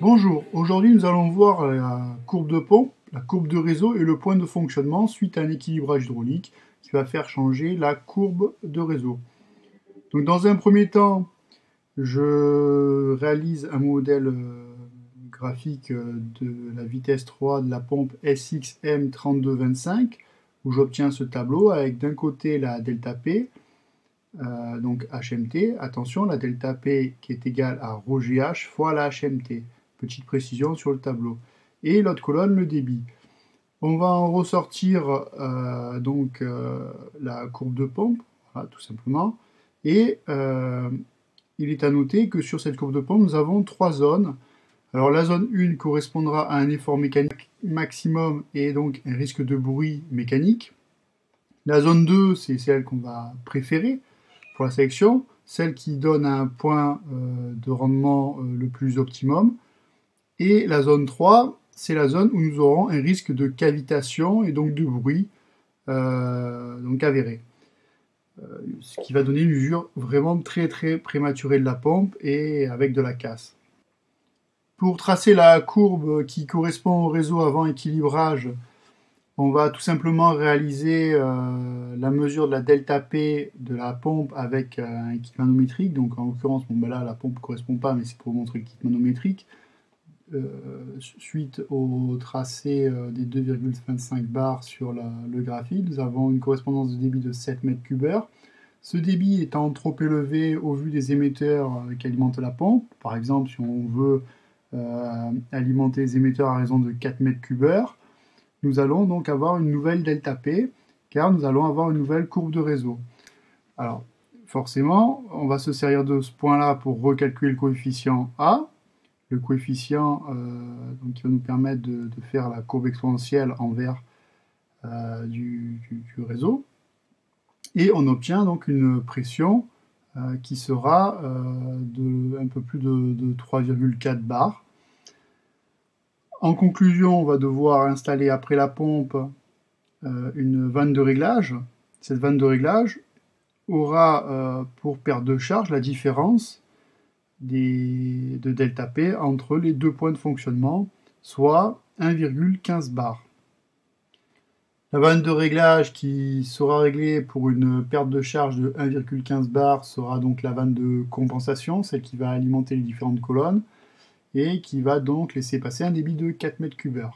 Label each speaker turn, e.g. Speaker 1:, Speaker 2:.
Speaker 1: Bonjour, aujourd'hui nous allons voir la courbe de pompe, la courbe de réseau et le point de fonctionnement suite à un équilibrage hydraulique qui va faire changer la courbe de réseau. Donc dans un premier temps, je réalise un modèle graphique de la vitesse 3 de la pompe SXM3225 où j'obtiens ce tableau avec d'un côté la delta P, donc HMT. Attention, la delta P qui est égale à ρGH fois la HMT. Petite précision sur le tableau. Et l'autre colonne, le débit. On va en ressortir la courbe de pompe, voilà, tout simplement. Et il est à noter que sur cette courbe de pompe, nous avons trois zones. Alors la zone 1 correspondra à un effort mécanique maximum et donc un risque de bruit mécanique. La zone 2, c'est celle qu'on va préférer pour la sélection, celle qui donne un point de rendement le plus optimum. Et la zone 3, c'est la zone où nous aurons un risque de cavitation et donc de bruit donc avéré. Ce qui va donner une usure vraiment très prématurée de la pompe et avec de la casse. Pour tracer la courbe qui correspond au réseau avant équilibrage, on va tout simplement réaliser la mesure de la delta P de la pompe avec un kit manométrique. Donc en l'occurrence, là la pompe ne correspond pas, mais c'est pour montrer le kit manométrique. Suite au tracé des 2,25 bars sur le graphique, nous avons une correspondance de débit de 7 m3. Ce débit étant trop élevé au vu des émetteurs qui alimentent la pompe, par exemple si on veut alimenter les émetteurs à raison de 4 m3, nous allons donc avoir une nouvelle delta P, car nous allons avoir une nouvelle courbe de réseau. Alors, forcément, on va se servir de ce point-là pour recalculer le coefficient A, le coefficient donc, qui va nous permettre de faire la courbe exponentielle envers du réseau. Et on obtient donc une pression qui sera de un peu plus de 3,4 bars. En conclusion, on va devoir installer après la pompe une vanne de réglage. Cette vanne de réglage aura pour perte de charge la différence de delta P entre les deux points de fonctionnement, soit 1,15 bar. La vanne de réglage qui sera réglée pour une perte de charge de 1,15 bar sera donc la vanne de compensation, celle qui va alimenter les différentes colonnes, et qui va donc laisser passer un débit de 4 m3.